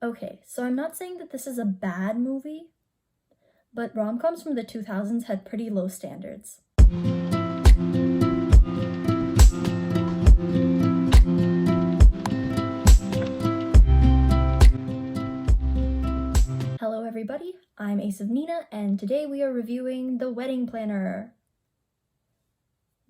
Okay, so I'm not saying that this is a bad movie, but rom-coms from the 2000s had pretty low standards. Hello everybody, I'm Ace of Nina, and today we are reviewing The Wedding Planner.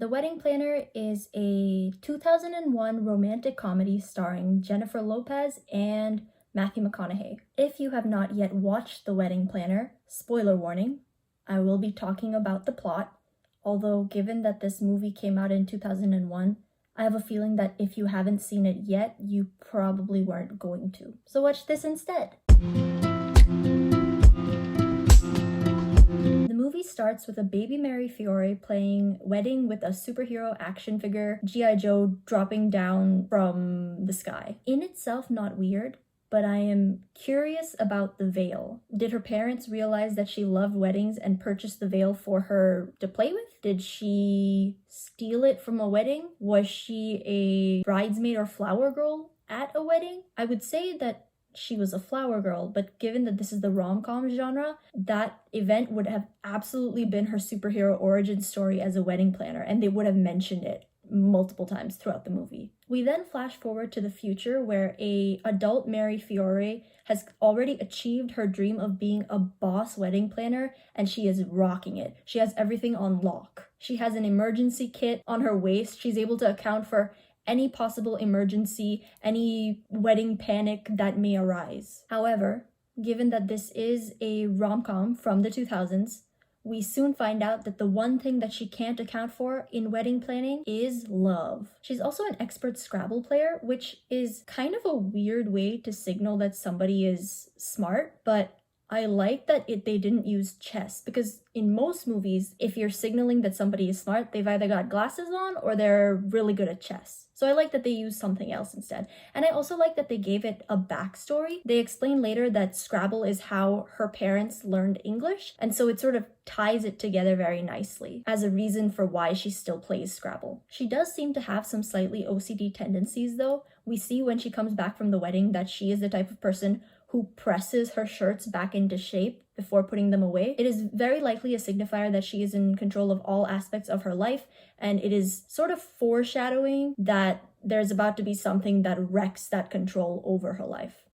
The Wedding Planner is a 2001 romantic comedy starring Jennifer Lopez and Matthew McConaughey. If you have not yet watched The Wedding Planner, spoiler warning, I will be talking about the plot, although given that this movie came out in 2001, I have a feeling that if you haven't seen it yet, you probably weren't going to. So watch this instead. The movie starts with a baby Mary Fiore playing wedding with a superhero action figure, G.I. Joe, dropping down from the sky. In itself, not weird, but I am curious about the veil. Did her parents realize that she loved weddings and purchase the veil for her to play with? Did she steal it from a wedding? Was she a bridesmaid or flower girl at a wedding? I would say that she was a flower girl, but given that this is the rom-com genre, that event would have absolutely been her superhero origin story as a wedding planner, and they would have mentioned it multiple times throughout the movie. We then flash forward to the future where a adult Mary Fiore has already achieved her dream of being a boss wedding planner, and she is rocking it. She has everything on lock. She has an emergency kit on her waist. She's able to account for any possible emergency, any wedding panic that may arise. However, given that this is a rom-com from the 2000s, we soon find out that the one thing that she can't account for in wedding planning is love. She's also an expert Scrabble player, which is kind of a weird way to signal that somebody is smart, but I like that they didn't use chess, because in most movies, if you're signaling that somebody is smart, they've either got glasses on or they're really good at chess. So I like that they used something else instead. And I also like that they gave it a backstory. They explain later that Scrabble is how her parents learned English, and so it sort of ties it together very nicely as a reason for why she still plays Scrabble. She does seem to have some slightly OCD tendencies though. We see when she comes back from the wedding that she is the type of person who presses her shirts back into shape before putting them away. It is very likely a signifier that she is in control of all aspects of her life, and it is sort of foreshadowing that there's about to be something that wrecks that control over her life.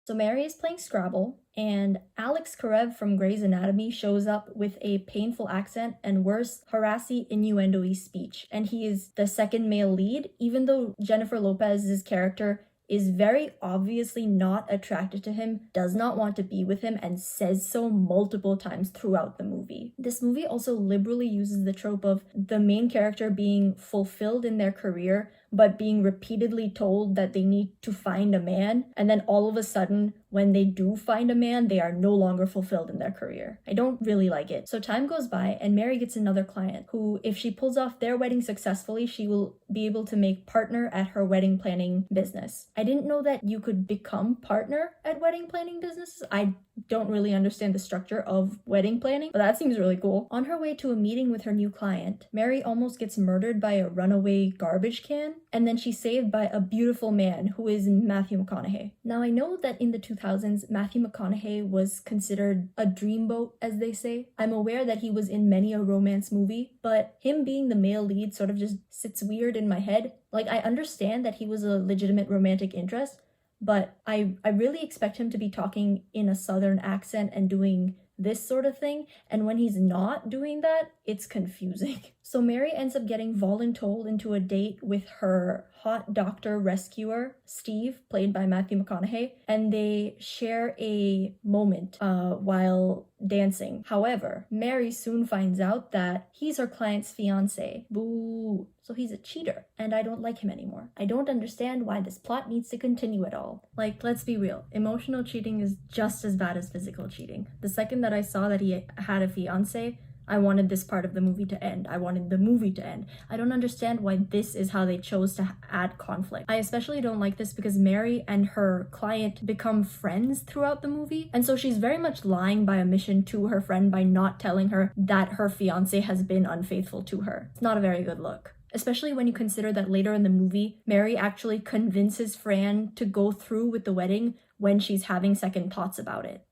So Mary is playing Scrabble, and Alex Karev from Grey's Anatomy shows up with a painful accent and worse, harassy, innuendo-y speech. And he is the second male lead, even though Jennifer Lopez's character is very obviously not attracted to him, does not want to be with him, and says so multiple times throughout the movie. This movie also liberally uses the trope of the main character being fulfilled in their career, but being repeatedly told that they need to find a man, and then all of a sudden, when they do find a man, they are no longer fulfilled in their career. I don't really like it. So time goes by, and Mary gets another client who, if she pulls off their wedding successfully, she will be able to make partner at her wedding planning business. I didn't know that you could become partner at wedding planning businesses. I don't really understand the structure of wedding planning, but that seems really cool. On her way to a meeting with her new client, Mary almost gets murdered by a runaway garbage can, and then she's saved by a beautiful man who is Matthew McConaughey. Now I know that in the 2000s, Matthew McConaughey was considered a dreamboat, as they say. I'm aware that he was in many a romance movie, but him being the male lead sort of just sits weird in my head. Like, I understand that he was a legitimate romantic interest, but I really expect him to be talking in a southern accent and doing this sort of thing, and when he's not doing that, it's confusing. So Mary ends up getting voluntold into a date with her hot doctor rescuer, Steve, played by Matthew McConaughey, and they share a moment while dancing. However, Mary soon finds out that he's her client's fiance. Boo! So he's a cheater, and I don't like him anymore. I don't understand why this plot needs to continue at all. Like, let's be real. Emotional cheating is just as bad as physical cheating. The second that I saw that he had a fiance, I wanted this part of the movie to end. I wanted the movie to end. I don't understand why this is how they chose to add conflict. I especially don't like this because Mary and her client become friends throughout the movie, and so she's very much lying by omission to her friend by not telling her that her fiance has been unfaithful to her. It's not a very good look. especially when you consider that later in the movie, Mary actually convinces Fran to go through with the wedding when she's having second thoughts about it.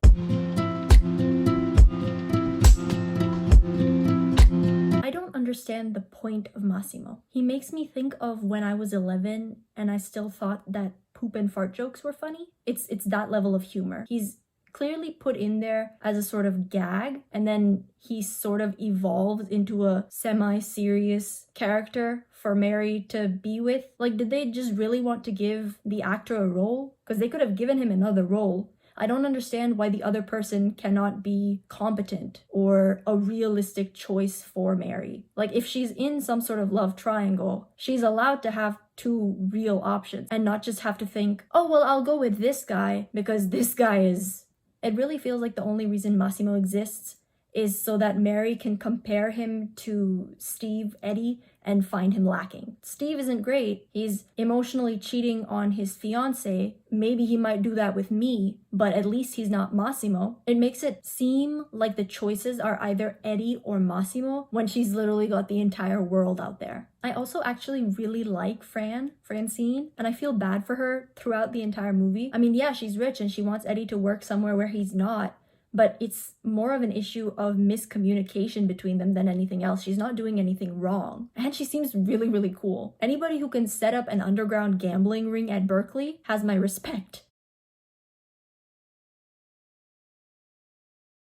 I don't understand the point of Massimo. He makes me think of when I was 11 and I still thought that poop and fart jokes were funny. It's that level of humor. He's clearly put in there as a sort of gag, and then he sort of evolved into a semi-serious character for Mary to be with. Like, did they just really want to give the actor a role? Because they could have given him another role. I don't understand why the other person cannot be competent or a realistic choice for Mary. Like, if she's in some sort of love triangle, she's allowed to have two real options and not just have to think, oh, well, I'll go with this guy because this guy is... It really feels like the only reason Massimo exists is so that Mary can compare him to Steve Eddie and find him lacking. Steve isn't great. He's emotionally cheating on his fiance. Maybe he might do that with me, but at least he's not Massimo. It makes it seem like the choices are either Eddie or Massimo when she's literally got the entire world out there. I also actually really like Francine, and I feel bad for her throughout the entire movie. I mean, yeah, she's rich and she wants Eddie to work somewhere where he's not, but it's more of an issue of miscommunication between them than anything else. She's not doing anything wrong. And she seems really, really cool. Anybody who can set up an underground gambling ring at Berkeley has my respect.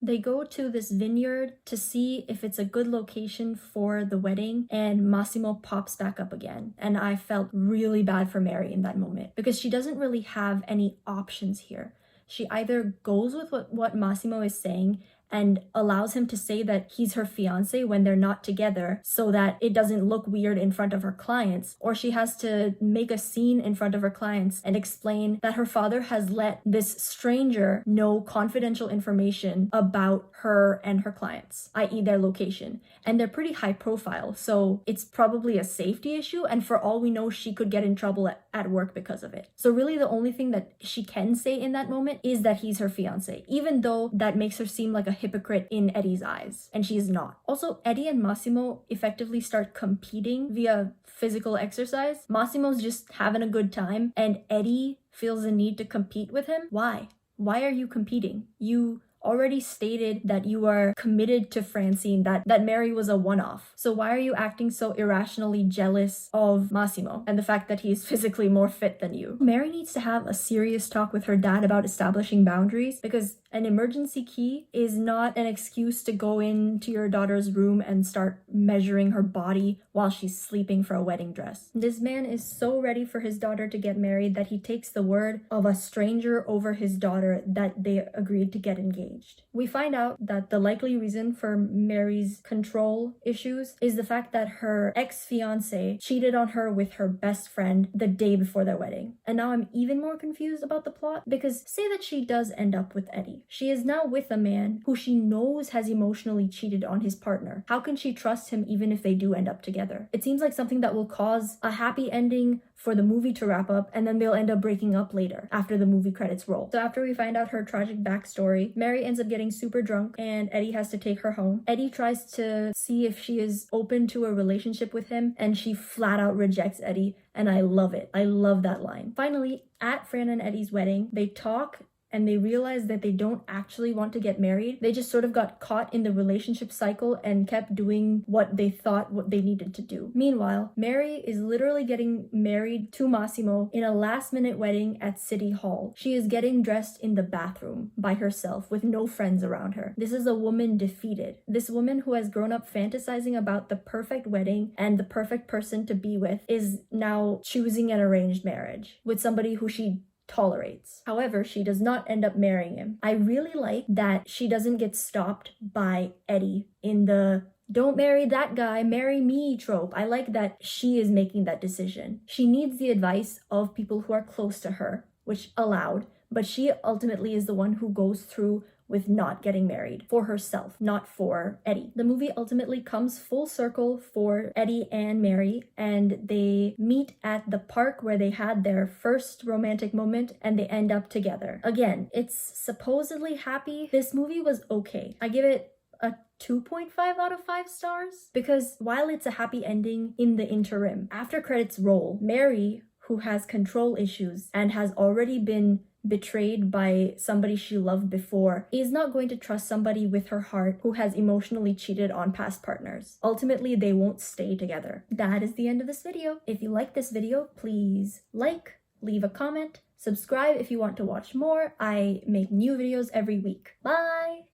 They go to this vineyard to see if it's a good location for the wedding, and Massimo pops back up again. And I felt really bad for Mary in that moment because she doesn't really have any options here. She either goes with what Massimo is saying and allows him to say that he's her fiance when they're not together so that it doesn't look weird in front of her clients, or she has to make a scene in front of her clients and explain that her father has let this stranger know confidential information about her and her clients, i.e. their location. And they're pretty high profile, so it's probably a safety issue, and for all we know, she could get in trouble at work because of it. So really the only thing that she can say in that moment is that he's her fiance, even though that makes her seem like a hypocrite in Eddie's eyes, and she is not. Also, Eddie and Massimo effectively start competing via physical exercise. Massimo's just having a good time, and Eddie feels the need to compete with him. Why? Why are you competing? You already stated that you are committed to Francine, that Mary was a one-off. So why are you acting so irrationally jealous of Massimo and the fact that he's physically more fit than you? Mary needs to have a serious talk with her dad about establishing boundaries, because an emergency key is not an excuse to go into your daughter's room and start measuring her body while she's sleeping for a wedding dress. This man is so ready for his daughter to get married that he takes the word of a stranger over his daughter that they agreed to get engaged. We find out that the likely reason for Mary's control issues is the fact that her ex-fiance cheated on her with her best friend the day before their wedding. And now I'm even more confused about the plot, because say that she does end up with Eddie. She is now with a man who she knows has emotionally cheated on his partner. How can she trust him even if they do end up together? It seems like something that will cause a happy ending for the movie to wrap up, and then they'll end up breaking up later after the movie credits roll. So after we find out her tragic backstory, Mary ends up getting super drunk and Eddie has to take her home. Eddie tries to see if she is open to a relationship with him, and she flat out rejects Eddie, and I love it. I love that line. Finally, at Fran and Eddie's wedding, they talk and they realize that they don't actually want to get married. They just sort of got caught in the relationship cycle and kept doing what they thought what they needed to do. Meanwhile, Mary is literally getting married to Massimo in a last-minute wedding at City Hall. She is getting dressed in the bathroom by herself with no friends around her. This is a woman defeated. This woman who has grown up fantasizing about the perfect wedding and the perfect person to be with is now choosing an arranged marriage with somebody who she tolerates. However, she does not end up marrying him. I really like that she doesn't get stopped by Eddie in the "don't marry that guy, marry me" trope. I like that she is making that decision. She needs the advice of people who are close to her, which allowed, but she ultimately is the one who goes through with not getting married for herself, not for Eddie. The movie ultimately comes full circle for Eddie and Mary, and they meet at the park where they had their first romantic moment, and they end up together. Again, it's supposedly happy. This movie was okay. I give it a 2.5 out of 5 stars, because while it's a happy ending in the interim, after credits roll, Mary, who has control issues and has already been betrayed by somebody she loved before, is not going to trust somebody with her heart who has emotionally cheated on past partners. Ultimately, they won't stay together. That is the end of this video. If you like this video, please like, leave a comment, subscribe if you want to watch more. I make new videos every week. Bye!